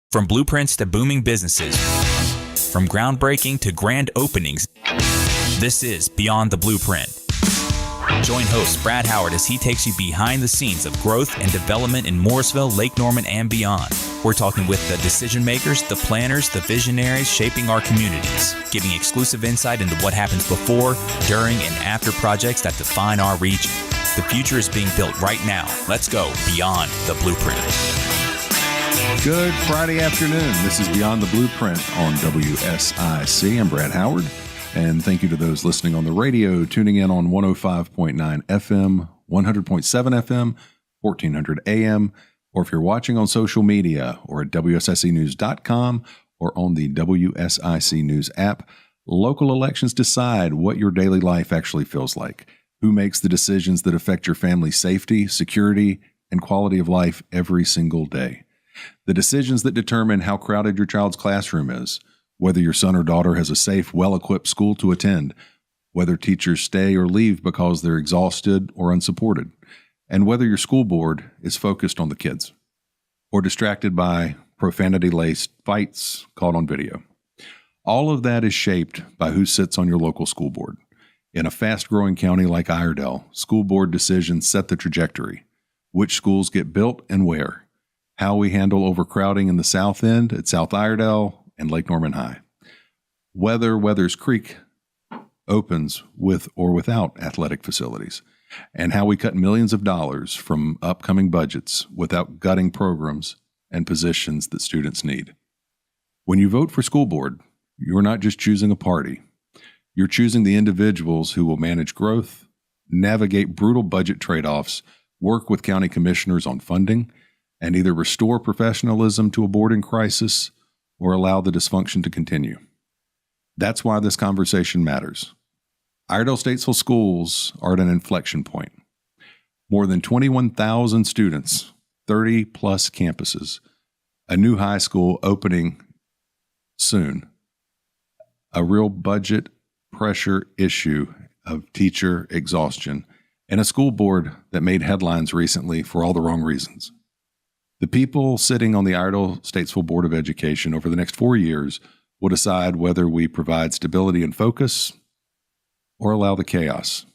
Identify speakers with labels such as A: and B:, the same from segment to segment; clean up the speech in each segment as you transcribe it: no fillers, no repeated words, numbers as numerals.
A: From blueprints to booming businesses, from groundbreaking to grand openings, this is Beyond the Blueprint. Join host Brad Howard as he takes you behind the scenes of growth and development in Mooresville, Lake Norman, and beyond. We're talking with the decision makers, the planners, the visionaries shaping our communities, giving exclusive insight into what happens before, during, and after projects that define our region. The future is being built right now. Let's go beyond the blueprint.
B: Good Friday afternoon. This is Beyond the Blueprint on WSIC. I'm Brad Howard, and thank you to those listening on the radio, tuning in on 105.9 FM, 100.7 FM, 1400 AM, or if you're watching on social media or at WSICnews.com or on the WSIC News app. Local elections decide what your daily life actually feels like. Who makes the decisions that affect your family's safety, security, and quality of life every single day? The decisions that determine how crowded your child's classroom is, whether your son or daughter has a safe, well-equipped school to attend, whether teachers stay or leave because they're exhausted or unsupported, and whether your school board is focused on the kids or distracted by profanity-laced fights caught on video. All of that is shaped by who sits on your local school board. In a fast-growing county like Iredell, school board decisions set the trajectory, which schools get built and where, how we handle overcrowding in the South End at South Iredell and Lake Norman High, whether Weathers Creek opens with or without athletic facilities, and how we cut millions of dollars from upcoming budgets without gutting programs and positions that students need. When you vote for school board, you're not just choosing a party. You're choosing the individuals who will manage growth, navigate brutal budget trade-offs, work with county commissioners on funding, and either restore professionalism to a board in crisis or allow the dysfunction to continue. That's why this conversation matters. Iredell Statesville schools are at an inflection point. More than 21,000 students, 30-plus campuses, a new high school opening soon, a real budget pressure issue of teacher exhaustion, and a school board that made headlines recently for all the wrong reasons. The people sitting on the Iredell Statesville Board of Education over the next 4 years will decide whether we provide stability and focus or allow the chaos.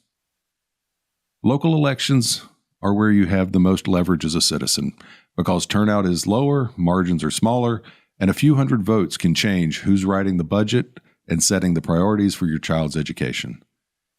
B: Local elections are where you have the most leverage as a citizen because turnout is lower, margins are smaller, and a few hundred votes can change who's writing the budget and setting the priorities for your child's education.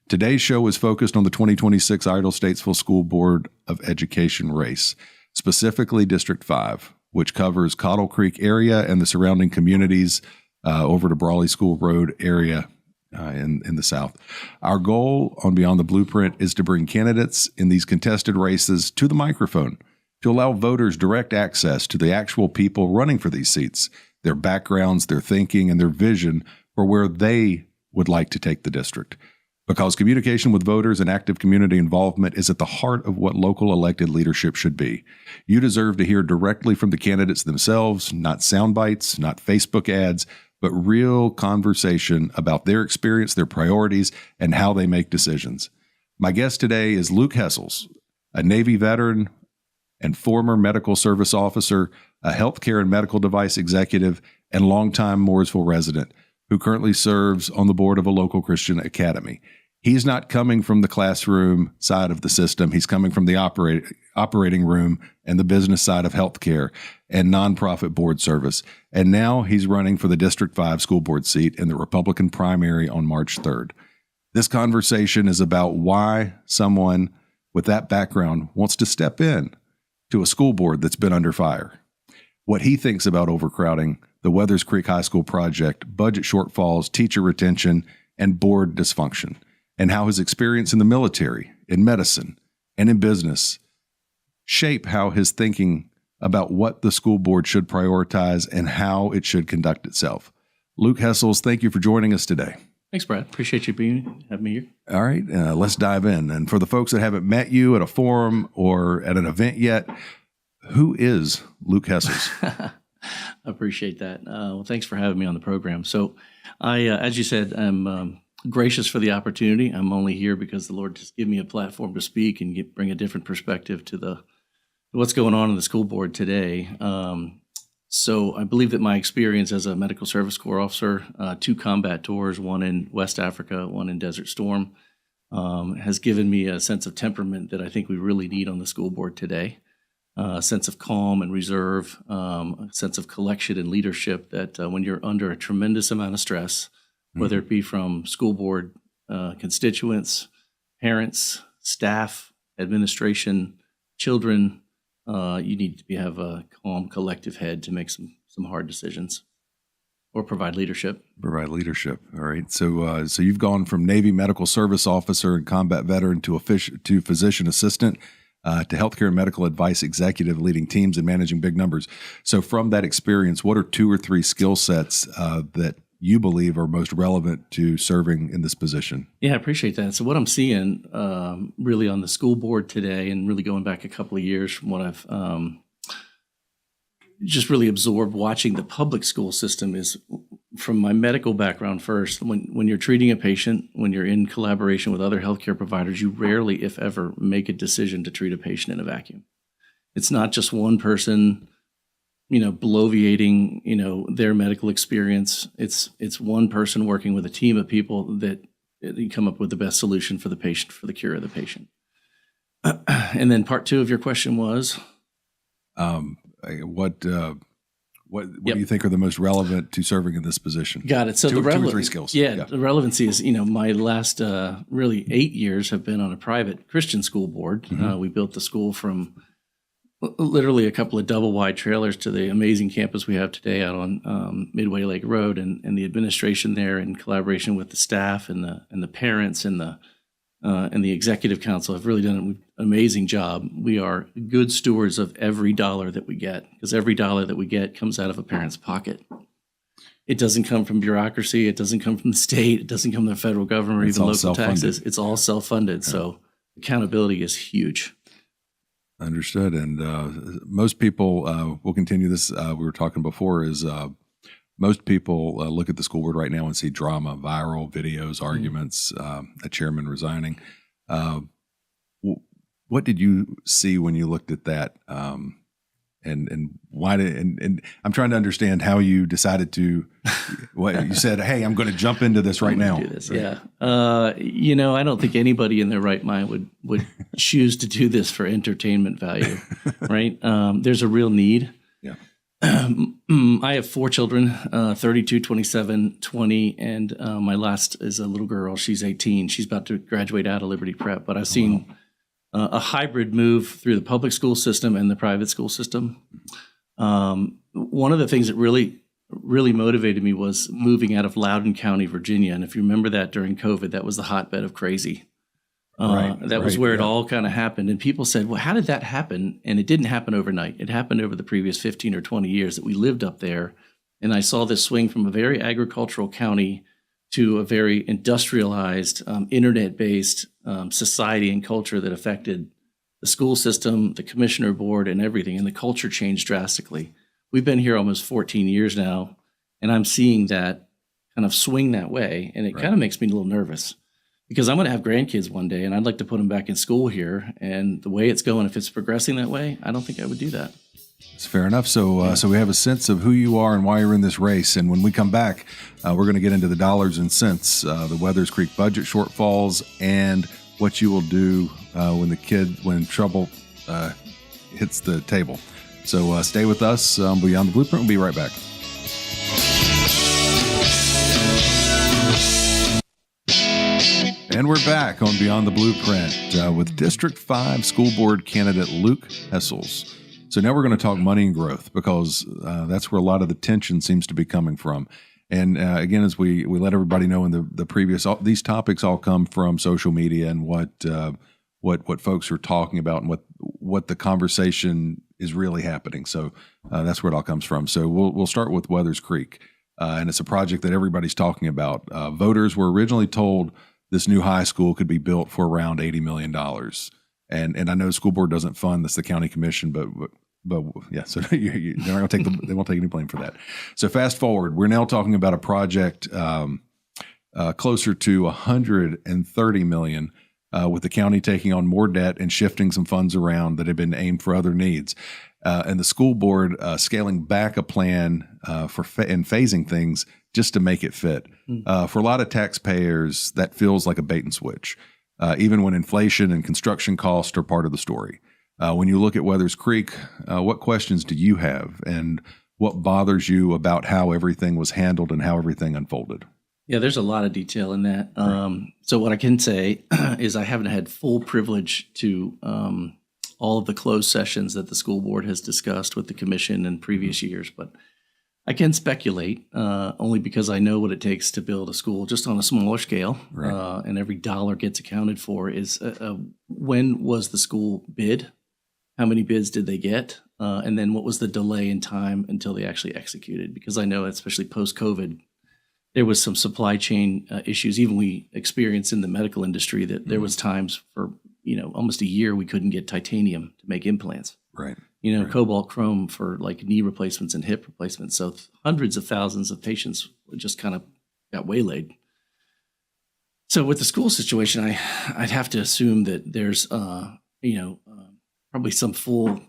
B: Today's show is focused on the 2026 Iredell Statesville School Board of Education race, specifically District 5, which covers Cottle Creek area and the surrounding communities over to Brawley School Road area in the south. Our goal on Beyond the Blueprint is to bring candidates in these contested races to the microphone to allow voters direct access to the actual people running for these seats, their backgrounds, their thinking, and their vision for where they would like to take the district. Because communication with voters and active community involvement is at the heart of what local elected leadership should be. You deserve to hear directly from the candidates themselves, not sound bites, not Facebook ads, but real conversation about their experience, their priorities, and how they make decisions. My guest today is Luke Hessels, a Navy veteran and former medical service officer, a healthcare and medical device executive, and longtime Mooresville resident, who currently serves on the board of a local Christian academy. He's not coming from the classroom side of the system. He's coming from the operating room and the business side of healthcare and nonprofit board service. And now he's running for the District 5 school board seat in the Republican primary on March 3rd. This conversation is about why someone with that background wants to step in to a school board that's been under fire, what he thinks about overcrowding, the Weathers Creek High School project, budget shortfalls, teacher retention, and board dysfunction, and how his experience in the military, in medicine, and in business shape how his thinking about what the school board should prioritize and how it should conduct itself. Luke Hessels, thank you for joining us today.
C: Thanks, Brad. Appreciate you having me here.
B: All right, let's dive in. And for the folks that haven't met you at a forum or at an event yet, who is Luke Hessels?
C: I appreciate that. Well, thanks for having me on the program. So I, as you said, I'm gracious for the opportunity. I'm only here because the Lord just gave me a platform to speak and bring a different perspective to what's going on in the school board today. So I believe that my experience as a medical service corps officer, 2 combat tours, one in West Africa, one in Desert Storm, has given me a sense of temperament that I think we really need on the school board today. A sense of calm and reserve, a sense of collection and leadership that when you're under a tremendous amount of stress, whether it be from school board constituents, parents, staff, administration, children, you need to have a calm, collective head to make some hard decisions or provide leadership.
B: Provide leadership. All right. So you've gone from Navy medical service officer and combat veteran to physician assistant to healthcare and medical advice executive, leading teams and managing big numbers. So from that experience, what are 2 or 3 skill sets that you believe are most relevant to serving in this position?
C: Yeah, I appreciate that. So what I'm seeing really on the school board today, and really going back a couple of years from what I've just really absorbed watching the public school system, is from my medical background first. When you're treating a patient, when you're in collaboration with other healthcare providers, you rarely, if ever, make a decision to treat a patient in a vacuum. It's not just one person bloviating, their medical experience. It's one person working with a team of people that you come up with the best solution for the patient, for the cure of the patient. And then part 2 of your question was,
B: what do you think are the most relevant to serving in this position?
C: Got it. So
B: 2 or 3 skills.
C: Yeah, the relevancy is, my last really 8 years have been on a private Christian school board. We built the school from literally a couple of double wide trailers to the amazing campus we have today out on Midway Lake Road, and the administration there, in collaboration with the staff and the parents and the executive council, have really done an amazing job. We are good stewards of every dollar that we get, because every dollar that we get comes out of a parent's pocket. It doesn't come from bureaucracy. It doesn't come from the state. It doesn't come from the federal government or even local taxes. It's all self-funded. Yeah. So accountability is huge.
B: Understood. And most people, we'll continue this, we were talking before, is most people look at the school board right now and see drama, viral videos, arguments, a chairman resigning. What did you see when you looked at that? And why did, and I'm trying to understand how you decided to, what you said, hey, I'm going to jump into this right now.
C: Do this. Yeah. I don't think anybody in their right mind would choose to do this for entertainment value, right? There's a real need.
B: Yeah.
C: I have 4 children, 32, 27, 20, and my last is a little girl. She's 18. She's about to graduate out of Liberty Prep, but I've seen a hybrid move through the public school system and the private school system. One of the things that really motivated me was moving out of Loudoun County, Virginia. And if you remember that during COVID, that was the hotbed of crazy. That was where it all kind of happened. And people said, well, how did that happen? And it didn't happen overnight. It happened over the previous 15 or 20 years that we lived up there. And I saw this swing from a very agricultural county to a very industrialized, internet-based society and culture that affected the school system, the commissioner board, and everything. And the culture changed drastically. We've been here almost 14 years now, and I'm seeing that kind of swing that way. And it kind of makes me a little nervous, because I'm going to have grandkids one day, and I'd like to put them back in school here. And the way it's going, if it's progressing that way, I don't think I would do that.
B: That's fair enough. So we have a sense of who you are and why you're in this race. And when we come back, we're going to get into the dollars and cents, the Weathers Creek budget shortfalls, and what you will do when trouble hits the table. So stay with us. Beyond the Blueprint. We'll be right back. And we're back on Beyond the Blueprint with District 5 School Board candidate Luke Hessels. So now we're going to talk money and growth, because that's where a lot of the tension seems to be coming from. And again, as we let everybody know in the previous, these topics all come from social media and what folks are talking about and what the conversation is really happening. So that's where it all comes from. So we'll start with Weathers Creek, and it's a project that everybody's talking about. Voters were originally told this new high school could be built for around $80 million. And I know the school board doesn't fund this, the county commission, but yeah, so they're not going to they won't take any blame for that. So fast forward, we're now talking about a project closer to $130 million, with the county taking on more debt and shifting some funds around that had been aimed for other needs. And the school board scaling back a plan and phasing things just to make it fit. For a lot of taxpayers, that feels like a bait and switch, even when inflation and construction costs are part of the story. When you look at Weathers Creek, what questions do you have, and what bothers you about how everything was handled and how everything unfolded?
C: Yeah, there's a lot of detail in that. So what I can say is I haven't had full privilege to all of the closed sessions that the school board has discussed with the commission in previous years, but I can speculate only because I know what it takes to build a school just on a smaller scale, and every dollar gets accounted for. Is when was the school bid? How many bids did they get? And then what was the delay in time until they actually executed? Because I know, especially post-COVID, there was some supply chain issues. Even we experienced in the medical industry that there was times for almost a year we couldn't get titanium to make implants.
B: Right.
C: Cobalt chrome for like knee replacements and hip replacements. So hundreds of thousands of patients just kind of got waylaid. So with the school situation, I'd have to assume that there's probably some full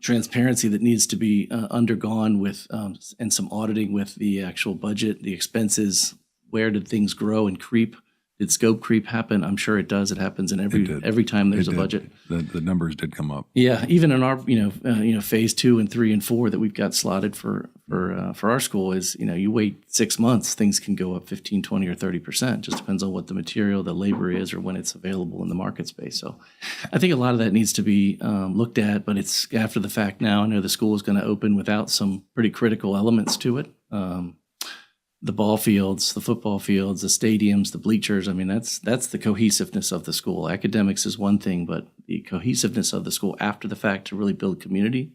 C: transparency that needs to be undergone with and some auditing with the actual budget, the expenses. Where did things grow and creep? Did scope creep happen? I'm sure it does. It happens in every time there's a budget.
B: The numbers did come up.
C: Yeah, even in our phase 2 and 3 and 4 that we've got slotted for our school is you wait 6 months, things can go up 15, 20, or 30%. Just depends on what the material, the labor is, or when it's available in the market space. So I think a lot of that needs to be looked at, but it's after the fact now. I know the school is going to open without some pretty critical elements to it. The ball fields, the football fields, the stadiums, the bleachers. I mean, that's the cohesiveness of the school. Academics is one thing, but the cohesiveness of the school after the fact to really build community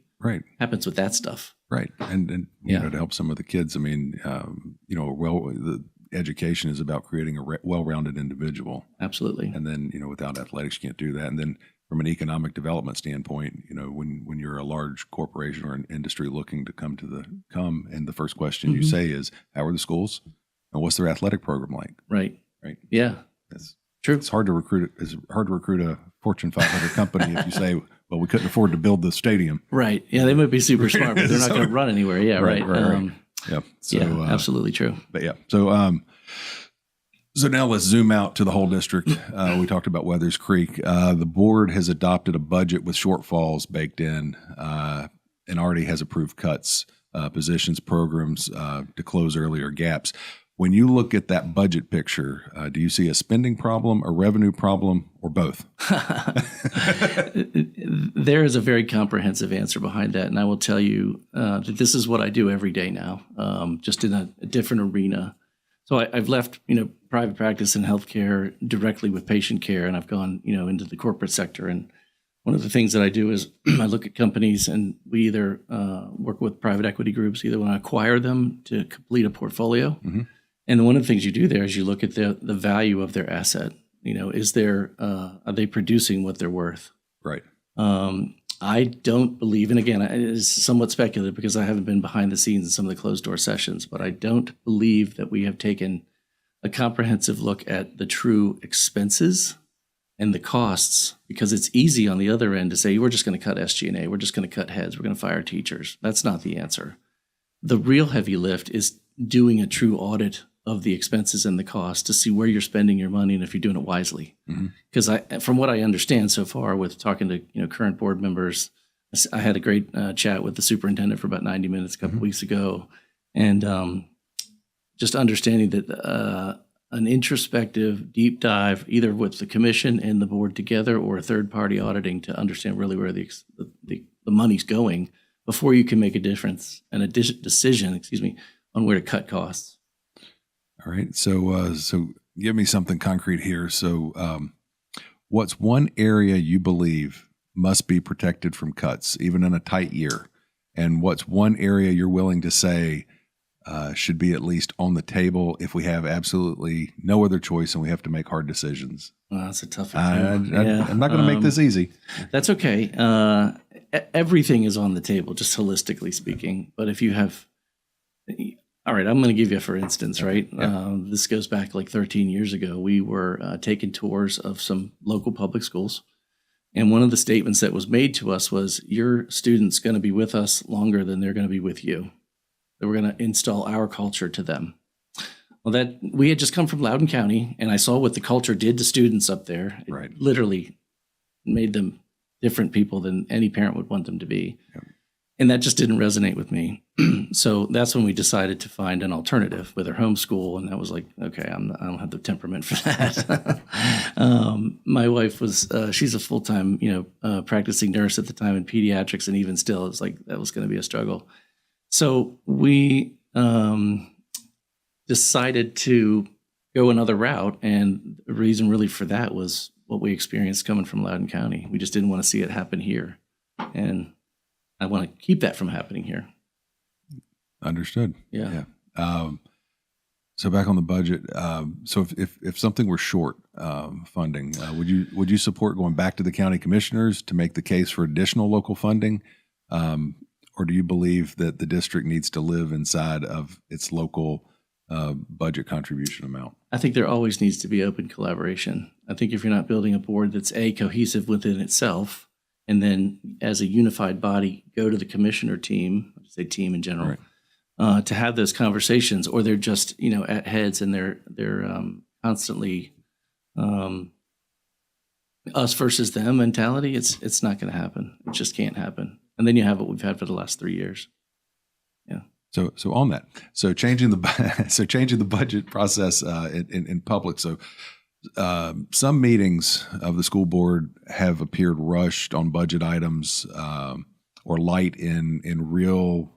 C: happens with that stuff.
B: Right. And to help some of the kids, I mean, the education is about creating a well-rounded individual.
C: Absolutely.
B: And then, without athletics, you can't do that. And then from an economic development standpoint, when you're a large corporation or an industry looking to come, and the first question you say is, how are the schools and what's their athletic program like?
C: Right.
B: Right.
C: Yeah.
B: That's
C: true.
B: It's hard to recruit. It's hard to recruit a Fortune 500 company if you say, well, we couldn't afford to build the stadium.
C: Right. Yeah. They might be super smart, but they're not going to run anywhere. Yeah. Right.
B: Yeah. So,
C: absolutely true.
B: But yeah. So now let's zoom out to the whole district. We talked about Weathers Creek. The board has adopted a budget with shortfalls baked in and already has approved cuts, positions, programs to close earlier gaps. When you look at that budget picture, do you see a spending problem, a revenue problem, or both?
C: There is a very comprehensive answer behind that. And I will tell you that this is what I do every day now, just in a different arena. So I've left, private practice in healthcare directly with patient care, and I've gone, into the corporate sector. And one of the things that I do is I look at companies, and we either work with private equity groups, either want to acquire them to complete a portfolio. Mm-hmm. And one of the things you do there is you look at the value of their asset. Are they producing what they're worth?
B: Right.
C: I don't believe, and again, it is somewhat speculative because I haven't been behind the scenes in some of the closed door sessions, but I don't believe that we have taken a comprehensive look at the true expenses and the costs, because it's easy on the other end to say, we're just going to cut SG&A, we're just going to cut heads, we're going to fire teachers. That's not the answer. The real heavy lift is doing a true audit of the expenses and the costs to see where you're spending your money and if you're doing it wisely. Because from what I understand so far with talking to current board members, I had a great chat with the superintendent for about 90 minutes a couple weeks ago, and just understanding that an introspective deep dive, either with the commission and the board together or a third party auditing to understand really where the money's going before you can make a difference and a decision, on where to cut costs.
B: All right. So give me something concrete here. So what's one area you believe must be protected from cuts, even in a tight year? And what's one area you're willing to say should be at least on the table if we have absolutely no other choice and we have to make hard decisions?
C: Well, that's a tough
B: one. I'm not going to make this easy.
C: That's okay. Everything is on the table, just holistically speaking. But if you have, All right, I'm going to give you, for instance, right? Yeah. This goes back like 13 years ago. We were taking tours of some local public schools. And one of the statements that was made to us was, your student's going to be with us longer than they're going to be with you. That we're going to install our culture to them. Well, that we had just come from Loudoun County, and I saw what the culture did to students up there. It literally made them different people than any parent would want them to be. Yep. And that just didn't resonate with me. So that's when we decided to find an alternative with our homeschool. And that was like, okay, I don't have the temperament for that. My wife was, she's a full-time, practicing nurse at the time in pediatrics. And even still, it's like, that was going to be a struggle. So we decided to go another route. And the reason really for that was what we experienced coming from Loudoun County. We just didn't want to see it happen here. And I want to keep that from happening here.
B: Understood.
C: Yeah.
B: So back on the budget. So if something were short funding, would you support going back to the county commissioners to make the case for additional local funding, or do you believe that the district needs to live inside of its local budget contribution amount?
C: I think there always needs to be open collaboration. I think if you're not building a board that's cohesive within itself, and then as a unified body, go to the commissioner team, I say team in general, to have those conversations, or they're just, at heads and they're constantly us versus them mentality. It's not going to happen. It just can't happen. And then you have what we've had for the last 3 years. Yeah.
B: So on that, changing the budget process in public. So some meetings of the school board have appeared rushed on budget items or light in real.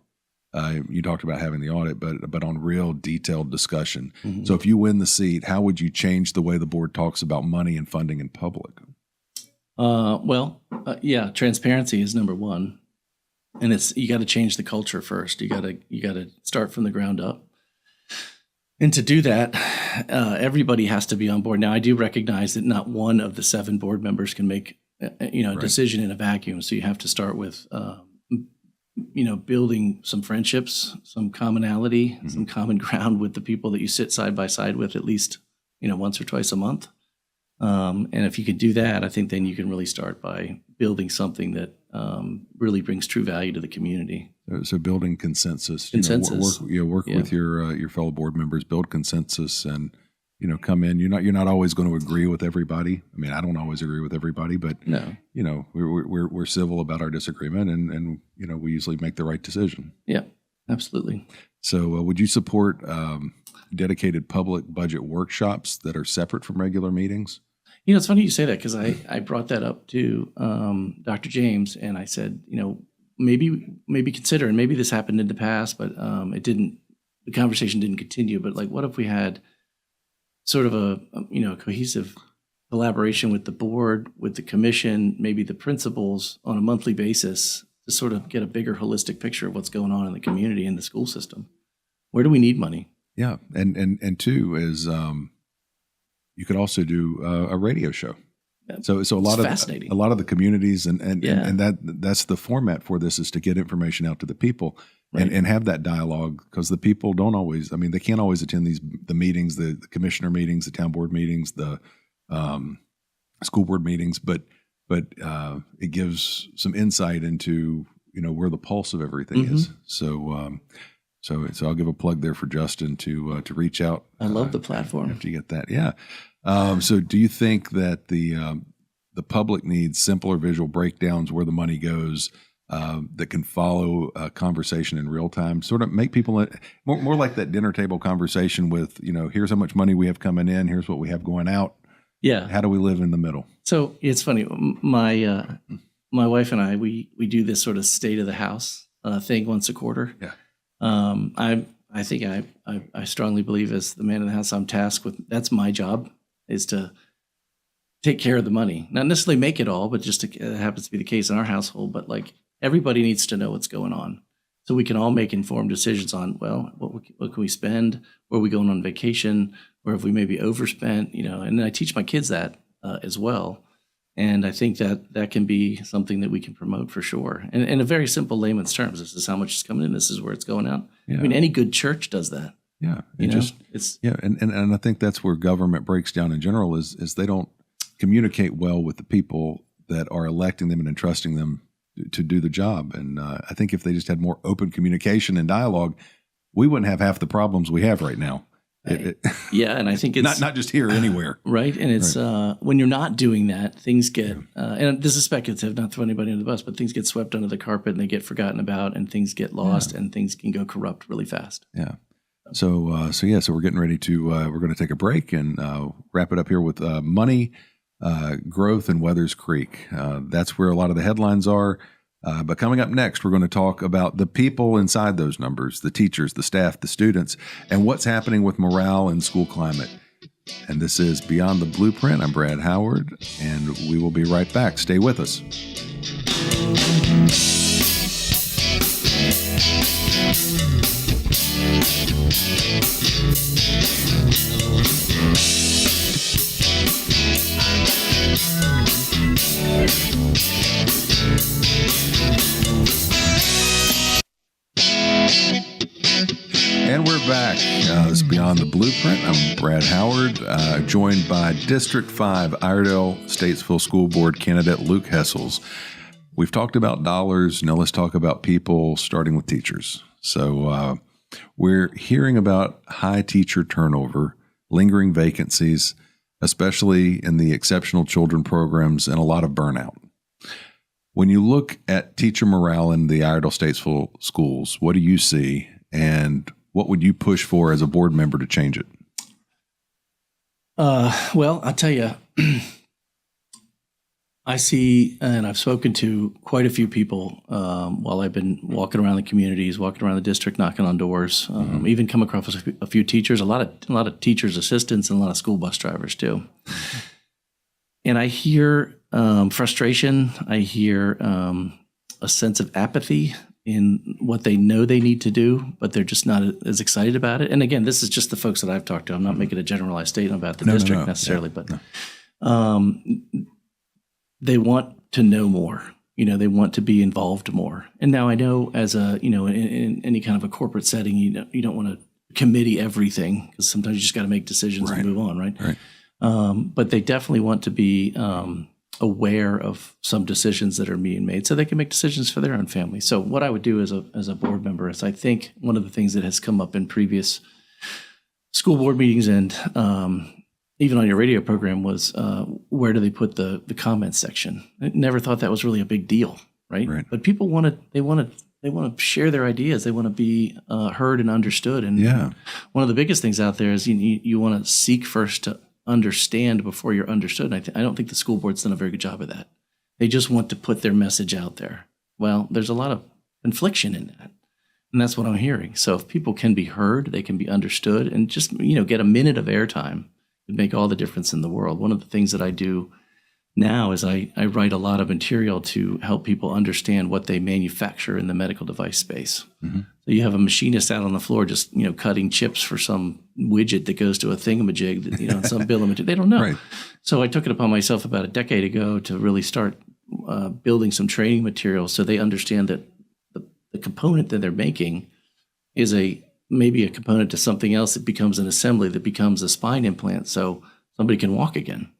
B: You talked about having the audit, but on real detailed discussion. Mm-hmm. So if you win the seat, how would you change the way the board talks about money and funding in public?
C: Transparency is number one, and you got to change the culture first. You got to start from the ground up. And to do that, everybody has to be on board. Now, I do recognize that not one of the 7 board members can make a decision in a vacuum. So you have to start with, building some friendships, some commonality, mm-hmm. some common ground with the people that you sit side by side with at least, once or twice a month. And if you could do that, I think then you can really start by building something that really brings true value to the community.
B: So building consensus. Work
C: Yeah.
B: with your fellow board members, build consensus, and come in. You're not always going to agree with everybody. I mean, I don't always agree with everybody, but
C: no,
B: we're civil about our disagreement, and we usually make the right decision.
C: Yeah, absolutely.
B: So would you support dedicated public budget workshops that are separate from regular meetings?
C: It's funny you say that, because I brought that up to Dr. James, and I said, maybe consider, and maybe this happened in the past, but the conversation didn't continue. But like, what if we had sort of a cohesive collaboration with the board, with the commission, maybe the principals on a monthly basis to sort of get a bigger holistic picture of what's going on in the community and the school system? Where do we need money?
B: Yeah. And two is, you could also do a radio show. So a lot of the communities and that's the format for this, is to get information out to the people, right, and have that dialogue, because the people don't always, they can't always attend the meetings, the commissioner meetings, the town board meetings, the school board meetings, but it gives some insight into where the pulse of everything mm-hmm. is. So I'll give a plug there for Justin to reach out.
C: I love the platform.
B: After you get that, yeah. So do you think that the public needs simpler visual breakdowns where the money goes, that can follow a conversation in real time, sort of make people more like that dinner table conversation with, here's how much money we have coming in, here's what we have going out.
C: Yeah. How
B: do we live in the middle?
C: So it's funny. My wife and I, we do this sort of state of the house thing once a quarter.
B: Yeah.
C: I think I strongly believe, as the man in the house, I'm tasked with, that's my job, is to take care of the money. Not necessarily make it all, but just it happens to be the case in our household. But like, everybody needs to know what's going on, so we can all make informed decisions on, well, what can we spend? Where are we going on vacation? Where have we maybe overspent? And I teach my kids that as well. And I think that can be something that we can promote for sure. And in a very simple layman's terms, this is how much is coming in. This is where it's going out.
B: Yeah.
C: I mean, any good church does that.
B: Yeah.
C: And
B: I think that's where government breaks down in general is they don't communicate well with the people that are electing them and entrusting them to do the job. And I think if they just had more open communication and dialogue, we wouldn't have half the problems we have right now.
C: And I think it's
B: not just here, anywhere.
C: Right. And it's when you're not doing that, things get, and this is speculative, not throw anybody under the bus, but things get swept under the carpet and they get forgotten about and things get lost and things can go corrupt really fast.
B: Yeah. So we're getting ready to, we're going to take a break and wrap it up here with money, growth, and Weathers Creek. That's where a lot of the headlines are. But coming up next, we're going to talk about the people inside those numbers, the teachers, the staff, the students, and what's happening with morale and school climate. And this is Beyond the Blueprint. I'm Brad Howard, and we will be right back. Stay with us. And we're back. This is Beyond the Blueprint. I'm Brad Howard, joined by District 5 Iredell Statesville School Board candidate Luke Hessels. We've talked about dollars. Now let's talk about people, starting with teachers. So we're hearing about high teacher turnover, lingering vacancies, especially in the exceptional children programs, and a lot of burnout. When you look at teacher morale in the Iredell Statesville schools, what do you see, and what would you push for as a board member to change it?
C: Well, I'll tell you, I see, and I've spoken to quite a few people while I've been walking around the communities, walking around the district, knocking on doors, even come across a few teachers, a lot of teachers' assistants, and a lot of school bus drivers too. And I hear frustration. I hear a sense of apathy in what they know they need to do, but they're just not as excited about it. And again, this is just the folks that I've talked to. I'm not making a generalized statement about the district necessarily, but they want to know more. They want to be involved more. And now I know as in any kind of a corporate setting, you don't want to committee everything because sometimes you just got to make decisions and move on, right? But they definitely want to be aware of some decisions that are being made so they can make decisions for their own family. So what I would do as a board member is I think one of the things that has come up in previous school board meetings and even on your radio program was where do they put the comments section? I never thought that was really a big deal, right? But people want to share their ideas. They want to be heard and understood. And one of the biggest things out there is you want to seek first to understand before you're understood. And I don't think the school board's done a very good job of that. They just want to put their message out there. Well, there's a lot of confliction in that. And that's what I'm hearing. So if people can be heard, they can be understood, and just, get a minute of airtime would make all the difference in the world. One of the things that I do now is I write a lot of material to help people understand what they manufacture in the medical device space. Mm-hmm. So you have a machinist out on the floor just, cutting chips for some widget that goes to a thingamajig that, some bill of material. They don't know. Right. So I took it upon myself about a decade ago to really start building some training materials so they understand that the component that they're making is maybe a component to something else that becomes an assembly that becomes a spine implant so somebody can walk again.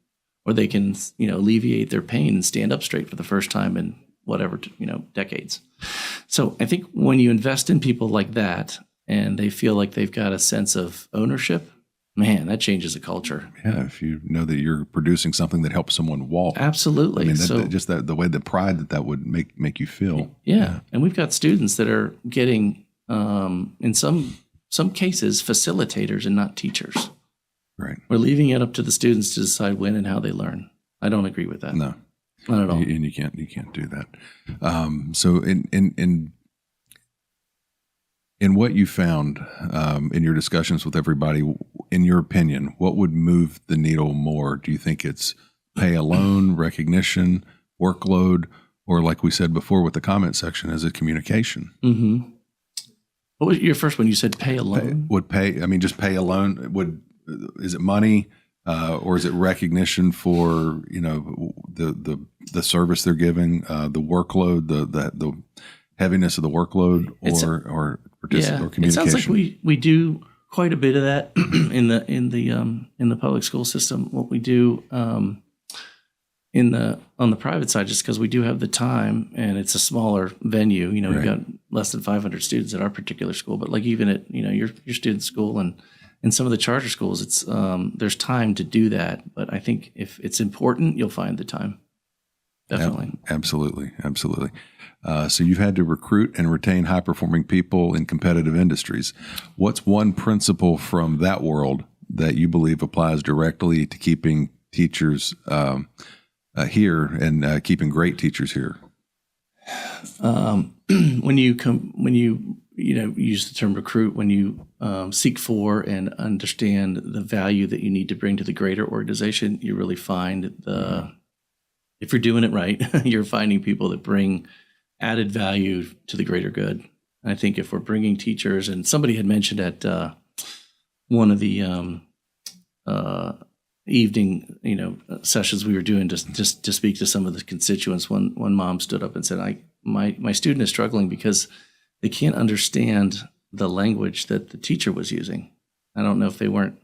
C: Or they can, alleviate their pain and stand up straight for the first time in whatever, decades. So I think when you invest in people like that and they feel like they've got a sense of ownership, man, that changes the culture.
B: Yeah, if you know that you're producing something that helps someone walk.
C: Absolutely.
B: I mean, just the way the pride that would make you feel.
C: Yeah. And we've got students that are getting, in some cases, facilitators and not teachers.
B: Right.
C: We're leaving it up to the students to decide when and how they learn. I don't agree with that.
B: No,
C: not at all.
B: And you can't do that. So in what you found in your discussions with everybody, in your opinion, what would move the needle more? Do you think it's pay alone, recognition, workload, or like we said before with the comment section, is it communication?
C: Mm-hmm. What was your first one? You said pay alone.
B: Just pay alone. Is it money, or is it recognition for the service they're giving, the workload, the heaviness of the workload, or communication?
C: It sounds like we do quite a bit of that in the public school system. What we do on the private side, just because we do have the time and it's a smaller venue. You know, we've got less than 500 students at our particular school, but like even at your student school and in some of the charter schools, it's there's time to do that. But I think if it's important, you'll find the time. Definitely.
B: Absolutely. So you've had to recruit and retain high-performing people in competitive industries. What's one principle from that world that you believe applies directly to keeping teachers here and keeping great teachers here?
C: When you use the term recruit, when you seek for and understand the value that you need to bring to the greater organization, you really find if you're doing it right, you're finding people that bring added value to the greater good. And I think if we're bringing teachers, and somebody had mentioned at one of the evening sessions we were doing just to speak to some of the constituents, one mom stood up and said, my student is struggling because they can't understand the language that the teacher was using. I don't know if they weren't,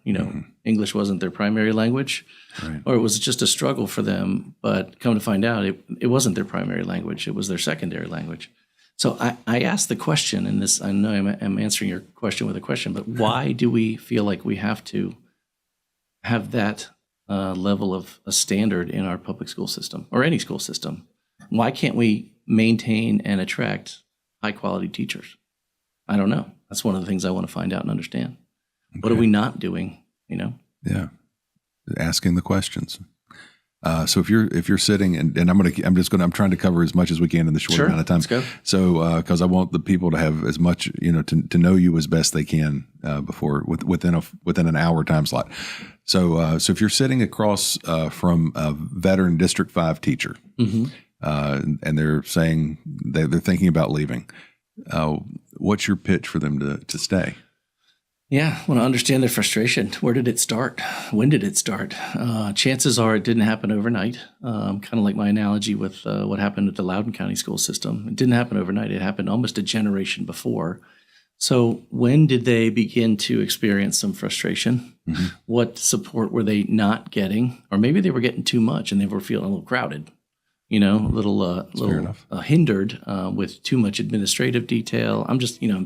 C: English wasn't their primary language, or it was just a struggle for them. But come to find out, it wasn't their primary language; it was their secondary language. So I asked the question, and this I know I'm answering your question with a question, but why do we feel like we have to have that level of a standard in our public school system or any school system? Why can't we maintain and attract high quality teachers? I don't know. That's one of the things I want to find out and understand. Okay. What are we not doing?
B: Yeah, asking the questions. So if you're sitting and I'm trying to cover as much as we can in the short amount of time.
C: Let's go.
B: So because I want the people to have as much to know you as best they can within an hour time slot. So if you're sitting across from a veteran District 5 teacher, and they're saying they're thinking about leaving, what's your pitch for them to stay?
C: Yeah, I want to understand their frustration. Where did it start? When did it start? Chances are it didn't happen overnight. Kind of like my analogy with what happened at the Loudoun County school system. It didn't happen overnight. It happened almost a generation before. So when did they begin to experience some frustration? Mm-hmm. What support were they not getting? Or maybe they were getting too much and they were feeling a little crowded. A little hindered with too much administrative detail. I'm just, No.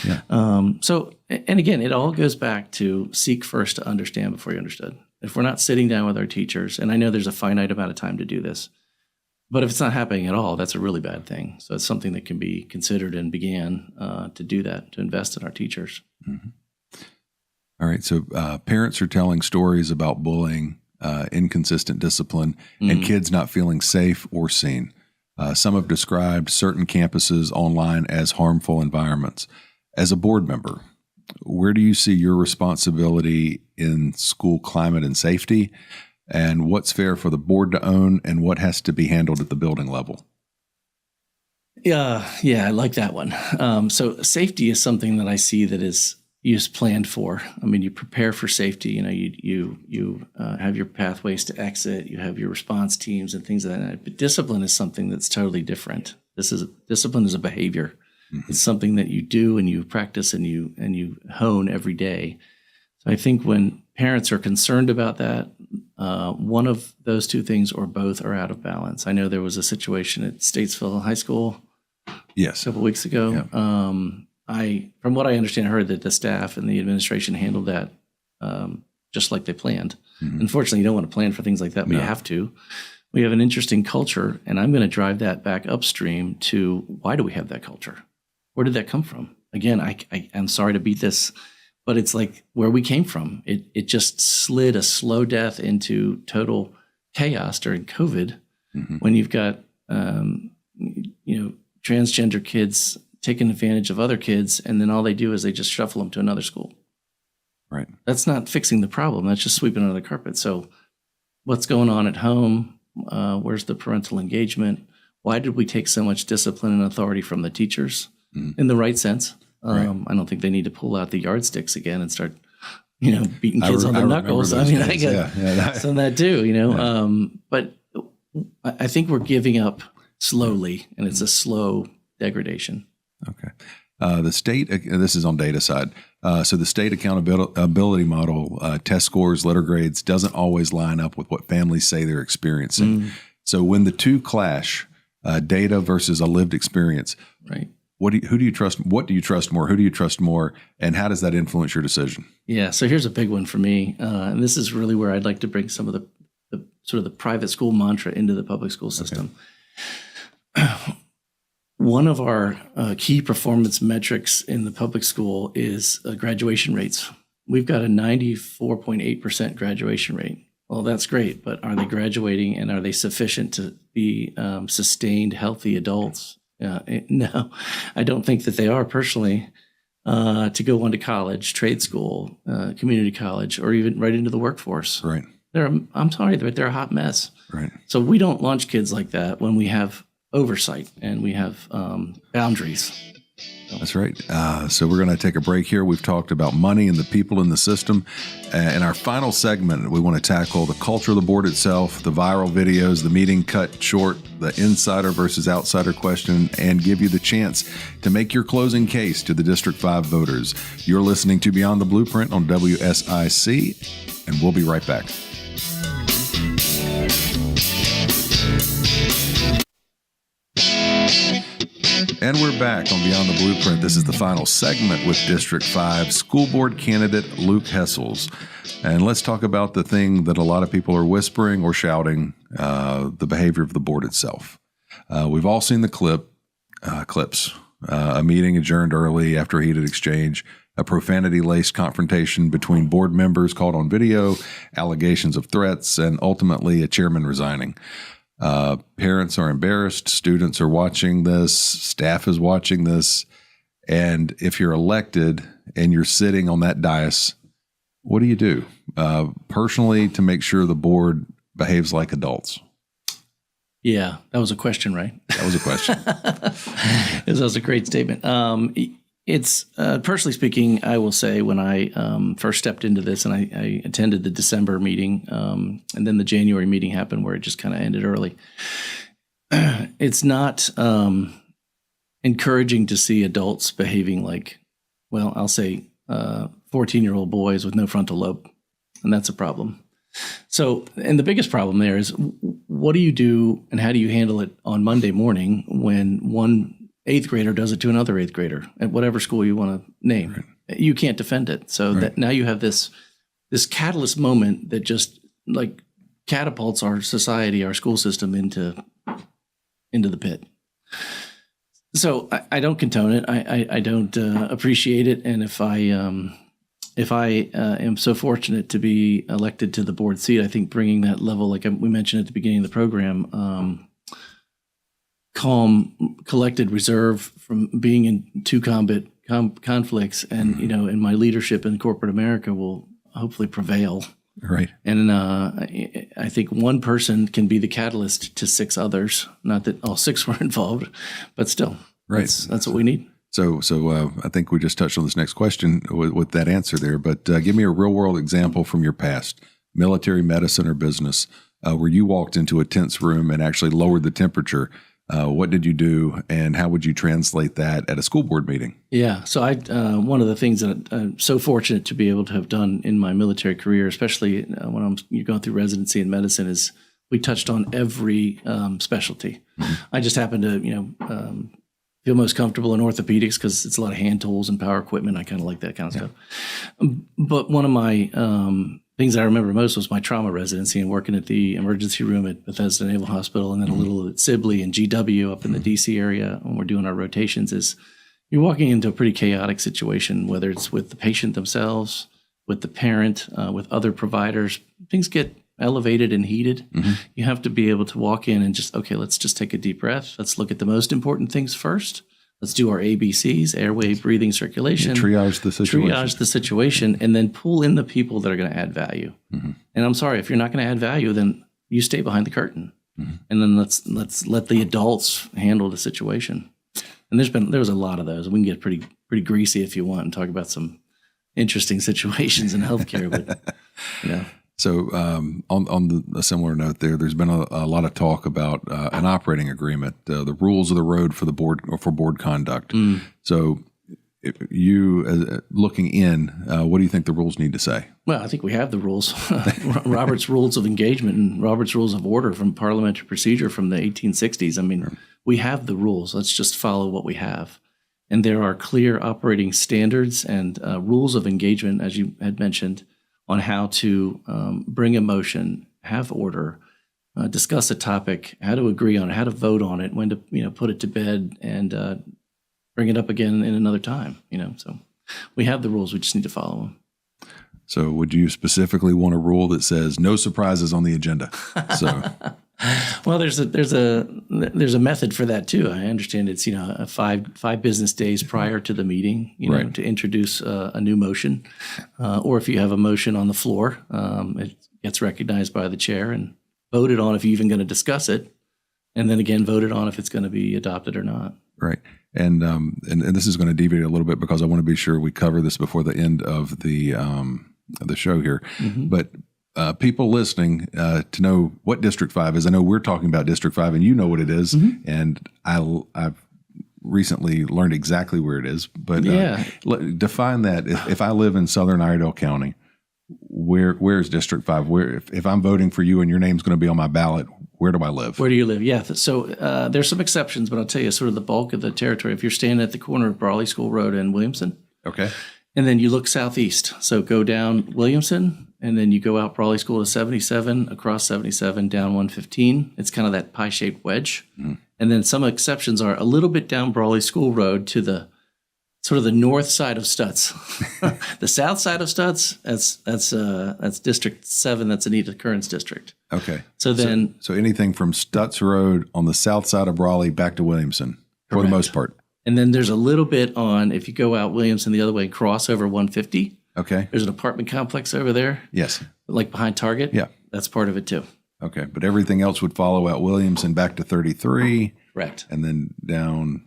C: Yeah. So, and again, it all goes back to seek first to understand before you understood. If we're not sitting down with our teachers, and I know there's a finite amount of time to do this, but if it's not happening at all, that's a really bad thing. So it's something that can be considered and began to do that, to invest in our teachers.
B: Mm-hmm. All right. So parents are telling stories about bullying, inconsistent discipline, and kids not feeling safe or seen. Some have described certain campuses online as harmful environments. As a board member, where do you see your responsibility in school climate and safety? And what's fair for the board to own, and what has to be handled at the building level?
C: Yeah, I like that one. So safety is something that I see that is planned for. I mean, you prepare for safety. You have your pathways to exit. You have your response teams and things like that. But discipline is something that's totally different. Discipline is a behavior. Mm-hmm. It's something that you do and you practice and you hone every day. So I think when parents are concerned about that, one of those two things or both are out of balance. I know there was a situation at Statesville High School a couple weeks ago. Yeah. From what I understand, I heard that the staff and the administration handled that just like they planned. Mm-hmm. Unfortunately, you don't want to plan for things like that, but you have to. We have an interesting culture, and I'm going to drive that back upstream to why do we have that culture? Where did that come from? Again, I'm sorry to beat this, but it's like where we came from. It just slid a slow death into total chaos during COVID, when you've got transgender kids taking advantage of other kids, and then all they do is they just shuffle them to another school.
B: Right.
C: That's not fixing the problem. That's just sweeping under the carpet. So what's going on at home? Where's the parental engagement? Why did we take so much discipline and authority from the teachers in the right sense? Right. I don't think they need to pull out the yardsticks again and start, beating kids on the knuckles. I mean, I get some of that too, But I think we're giving up slowly, and it's a slow degradation.
B: Okay. The state, this is on data side. So the state accountability model, test scores, letter grades, doesn't always line up with what families say they're experiencing. So when the two clash, data versus a lived experience,
C: right?
B: Who do you trust? What do you trust more? Who do you trust more? And how does that influence your decision?
C: Yeah. So here's a big one for me, and this is really where I'd like to bring some of the sort of the private school mantra into the public school system. Okay. One of our key performance metrics in the public school is graduation rates. We've got a 94.8% graduation rate. Well, that's great, but are they graduating, and are they sufficient to be sustained, healthy adults? No, I don't think that they are personally, to go on to college, trade school, community college, or even right into the workforce.
B: Right.
C: I'm sorry, but they're a hot mess.
B: Right.
C: So we don't launch kids like that when we have oversight and we have boundaries.
B: That's right. So we're going to take a break here. We've talked about money and the people in the system. In our final segment, we want to tackle the culture of the board itself, the viral videos, the meeting cut short, the insider versus outsider question, and give you the chance to make your closing case to the District 5 voters. You're listening to Beyond the Blueprint on WSIC, and we'll be right back. And we're back on Beyond the Blueprint. This is the final segment with District 5 School Board candidate Luke Hessels. And let's talk about the thing that a lot of people are whispering or shouting, the behavior of the board itself. We've all seen the clips, a meeting adjourned early after a heated exchange, a profanity-laced confrontation between board members caught on video, allegations of threats, and ultimately a chairman resigning. Parents are embarrassed. Students are watching this. Staff is watching this. And if you're elected and you're sitting on that dais, what do you do personally to make sure the board behaves like adults?
C: Yeah, that was a question, right?
B: That was a question.
C: That was a great statement. It's personally speaking, I will say when I first stepped into this and I attended the December meeting and then the January meeting happened where it just kind of ended early. It's not encouraging to see adults behaving like, well, I'll say 14-year-old boys with no frontal lobe, and that's a problem. So, and the biggest problem there is what do you do and how do you handle it on Monday morning when one 8th grader does it to another 8th grader at whatever school you want to name? Right. You can't defend it. So that now you have this catalyst moment that just like catapults our society, our school system into the pit. So I don't condone it. I don't appreciate it. And if I am so fortunate to be elected to the board seat, I think bringing that level, like we mentioned at the beginning of the program, calm, collected reserve from being in two conflicts, and in my leadership in corporate America will hopefully prevail.
B: Right.
C: And I think one person can be the catalyst to 6 others. Not that all 6 were involved, but still,
B: right.
C: That's what we need.
B: So I think we just touched on this next question with that answer there. But give me a real world example from your past, military, medicine, or business, where you walked into a tense room and actually lowered the temperature. What did you do, and how would you translate that at a school board meeting? Yeah,
C: so one of the things that I'm so fortunate to be able to have done in my military career, especially when you're going through residency in medicine, is we touched on every specialty. Mm-hmm. I just happen to, feel most comfortable in orthopedics because it's a lot of hand tools and power equipment. I kind of like that kind of stuff. But one of my things I remember most was my trauma residency and working at the emergency room at Bethesda Naval Hospital, and then a little at Sibley and GW up in the DC area when we're doing our rotations. Is you're walking into a pretty chaotic situation, whether it's with the patient themselves, with the parent, with other providers. Things get elevated and heated. Mm-hmm. You have to be able to walk in and just, okay, let's just take a deep breath. Let's look at the most important things first. Let's do our ABCs, airway, breathing, circulation.
B: Triage the situation.
C: And then pull in the people that are going to add value. Mm-hmm. And I'm sorry, if you're not going to add value, then you stay behind the curtain. Mm-hmm. And then let's let the adults handle the situation. And there was a lot of those. We can get pretty greasy if you want and talk about some interesting situations in healthcare, but
B: So on a similar note there's been a lot of talk about an operating agreement, the rules of the road for the board or for board conduct. So you looking in, what do you think the rules need to say?
C: Well, I think we have the rules. Robert's Rules of Engagement and Robert's Rules of Order from Parliamentary Procedure from the 1860s. I mean, we have the rules. Let's just follow what we have. And there are clear operating standards and rules of engagement, as you had mentioned, on how to bring a motion, have order, discuss a topic, how to agree on it, how to vote on it, when to put it to bed, and bring it up again in another time. So we have the rules. We just need to follow them.
B: So would you specifically want a rule that says no surprises on the agenda? So.
C: Well, there's a method for that too. I understand it's five business days prior to the meeting,
B: right,
C: to introduce a new motion, or if you have a motion on the floor, it gets recognized by the chair and voted on if you're even going to discuss it, and then again voted on if it's going to be adopted or not.
B: Right, and this is going to deviate a little bit because I want to be sure we cover this before the end of the show here, but. People listening to know what District 5 is. I know we're talking about District 5, and you know what it is, and I've recently learned exactly where it is. But define that. If I live in Southern Iredell County, where's District 5? Where if I'm voting for you and your name's going to be on my ballot, where do I live?
C: Where do you live? Yeah. So there's some exceptions, but I'll tell you sort of the bulk of the territory. If you're standing at the corner of Brawley School Road and Williamson,
B: okay,
C: and then you look southeast. So go down Williamson. And then you go out Brawley School to 77, across 77, down 115. It's kind of that pie-shaped wedge. And then some exceptions are a little bit down Brawley School Road to the sort of the north side of Stutz. The south side of Stutz, that's District 7. That's Anita Curran's district.
B: Okay.
C: So then,
B: so anything from Stutz Road on the south side of Brawley back to Williamson, for the most part.
C: And then there's a little bit on if you go out Williamson the other way and cross over 150.
B: Okay.
C: There's an apartment complex over there.
B: Yes.
C: Like behind Target.
B: Yeah.
C: That's part of it too.
B: Okay. But everything else would follow out Williamson back to 33.
C: Correct.
B: And then down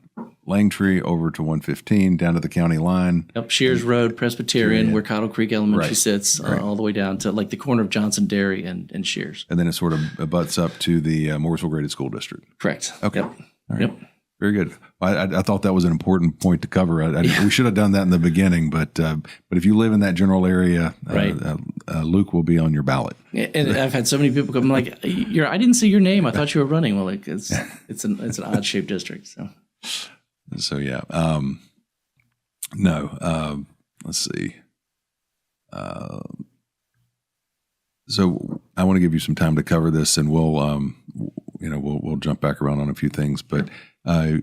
B: Langtree over to 115, down to the county line.
C: Up Shears Road, Presbyterian, where Cottle Creek Elementary sits, all the way down to like the corner of Johnson Dairy and Shears.
B: And then it sort of butts up to the Mooresville Graded School District.
C: Correct.
B: Okay.
C: Yep.
B: All right.
C: Yep.
B: Very good. I thought that was an important point to cover. We should have done that in the beginning, but if you live in that general area, Luke will be on your ballot.
C: And I've had so many people come like, I didn't see your name. I thought you were running. Well, like it's an odd shaped district.
B: So yeah. Let's see. So I want to give you some time to cover this, and we'll jump back around on a few things. But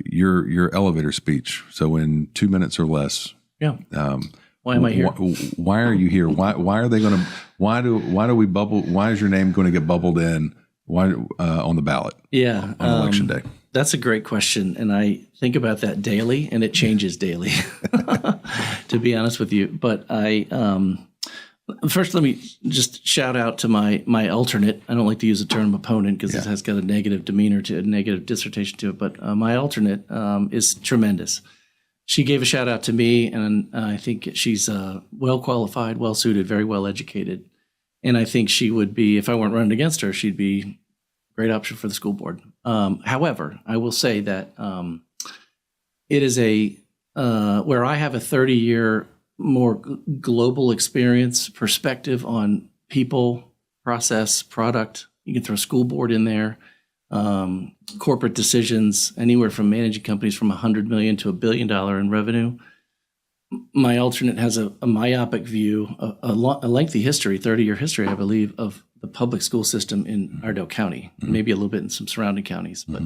B: your elevator speech. So in 2 minutes or less.
C: Yeah. Why am I here?
B: Why are you here? Why are they going to? Why do we bubble? Why is your name going to get bubbled in? Why on the ballot?
C: Yeah.
B: On election day.
C: That's a great question, and I think about that daily, and it changes daily. To be honest with you, but first, let me just shout out to my alternate. I don't like to use the term opponent because it has got a negative demeanor to a negative dissertation to it. But my alternate is tremendous. She gave a shout out to me, and I think she's well qualified, well suited, very well educated. And I think she would be, if I weren't running against her, she'd be a great option for the school board. However, I will say that it is where I have a 30-year more global experience, perspective on people, process, product. You can throw school board in there, corporate decisions, anywhere from managing companies from $100 million to $1 billion in revenue. My alternate has a myopic view, a lengthy history, 30-year history, I believe, of the public school system in Iredell County, maybe a little bit in some surrounding counties. But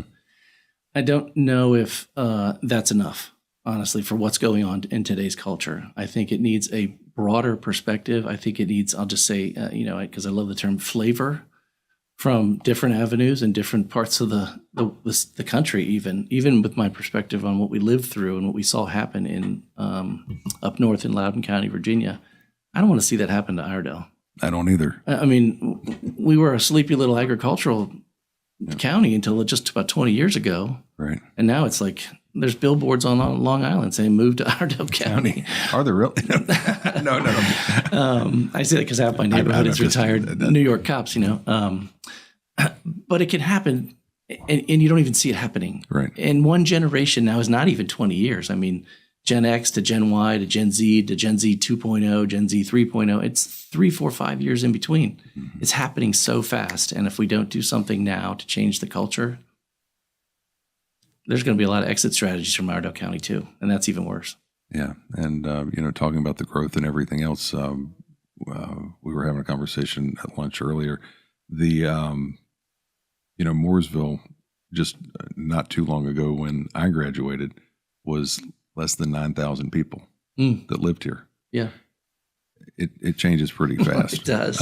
C: I don't know if that's enough, honestly, for what's going on in today's culture. I think it needs a broader perspective. I think it needs, I'll just say, because I love the term flavor, from different avenues and different parts of the country, even with my perspective on what we lived through and what we saw happen in up north in Loudoun County, Virginia. I don't want to see that happen to Iredell.
B: I don't either.
C: I mean, we were a sleepy little agricultural county until just about 20 years ago.
B: Right.
C: And now it's like there's billboards on Long Island saying move to Iredell County.
B: Are there really? No.
C: I say that because half my neighborhood is retired New York cops, But it can happen, and you don't even see it happening.
B: Right.
C: And one generation now is not even 20 years. I mean, Gen X to Gen Y to Gen Z 2.0, Gen Z 3.0. It's 3, 4, 5 years in between. Mm-hmm. It's happening so fast. And if we don't do something now to change the culture, there's going to be a lot of exit strategies from Iredell County too. And that's even worse.
B: Yeah. And, talking about the growth and everything else, we were having a conversation at lunch earlier. The, Mooresville, just not too long ago when I graduated, was less than 9,000 people that lived here. Yeah. It changes pretty fast.
C: It does.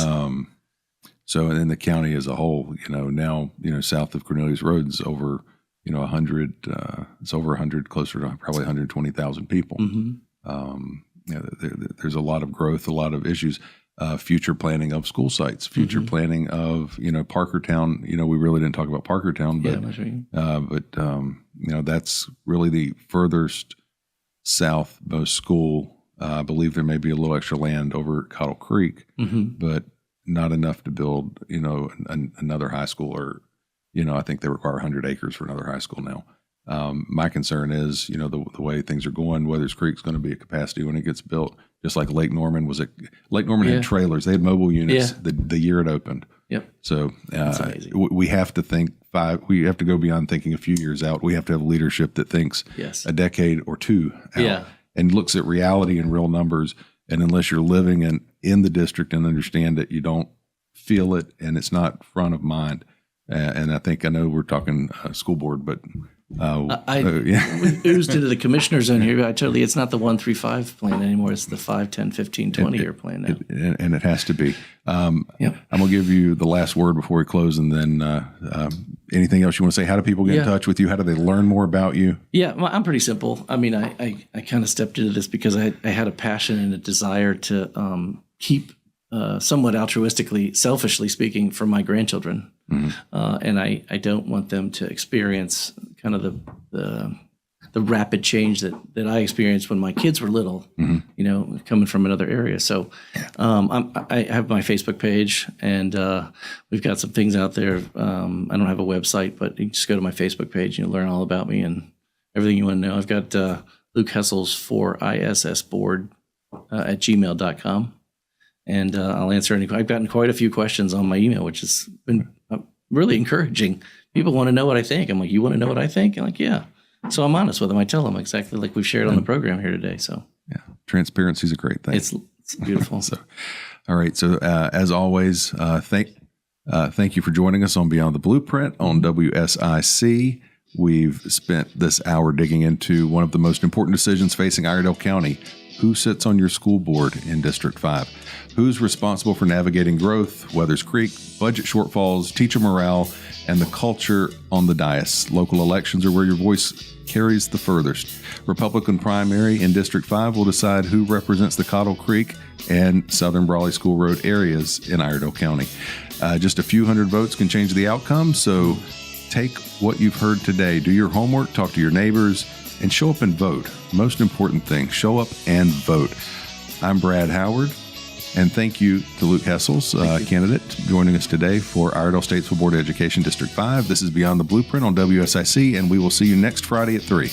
B: So in the county as a whole, now, south of Cornelius Road is over, 100, it's over 100, closer to probably 120,000 people. Mm-hmm. There's a lot of growth, a lot of issues, future planning of school sites, future mm-hmm. planning of, Parkertown. We really didn't talk about Parkertown, but that's really the furthest southmost school. I believe there may be a little extra land over Cottle Creek, mm-hmm. but not enough to build, another high school, or, I think they require 100 acres for another high school now. My concern is, the way things are going, Weathers Creek's going to be at capacity when it gets built, just like Lake Norman was. Lake Norman had trailers; they had mobile units the year it opened. Yep. So we have to think we have to go beyond thinking a few years out. We have to have leadership that thinks a decade or two out and looks at reality and real numbers. And unless you're living in the district and understand it, you don't feel it, and it's not front of mind. And I know we're talking school board, but we oozed into the commissioner zone here. It's not the 1-3-5 plan anymore. It's the 5, 10, 15, 20 year plan now. And it has to be. I'm going to give you the last word before we close, and then anything else you want to say? How do people get in touch with you? How do they learn more about you? Yeah, well, I'm pretty simple. I mean, I kind of stepped into this because I had a passion and a desire to keep somewhat altruistically, selfishly speaking, for my grandchildren. Mm-hmm. And I don't want them to experience kind of the rapid change that I experienced when my kids were little, mm-hmm. Coming from another area. So I have my Facebook page, and we've got some things out there. I don't have a website, but you just go to my Facebook page and learn all about me and everything you want to know. I've got Luke Hessels for ISS board at gmail.com. And I'll answer any. I've gotten quite a few questions on my email, which has been really encouraging. People want to know what I think. I'm like, you want to know what I think? I'm like, yeah. So I'm honest with them. I tell them exactly like we've shared on the program here today. So transparency is a great thing. It's beautiful. All right. So as always, thank you for joining us on Beyond the Blueprint on WSIC. We've spent this hour digging into one of the most important decisions facing Iredell County. Who sits on your school board in District 5? Who's responsible for navigating growth, Weathers Creek, budget shortfalls, teacher morale, and the culture on the dais? Local elections are where your voice carries the furthest. Republican primary in District 5 will decide who represents the Cottle Creek and Southern Brawley School Road areas in Iredell County. Just a few hundred votes can change the outcome, so take what you've heard today. Do your homework, talk to your neighbors, and show up and vote. Most important thing, show up and vote. I'm Brad Howard, and thank you to Luke Hessels, candidate, joining us today for Iredell State School Board of Education District 5. This is Beyond the Blueprint on WSIC, and we will see you next Friday at 3.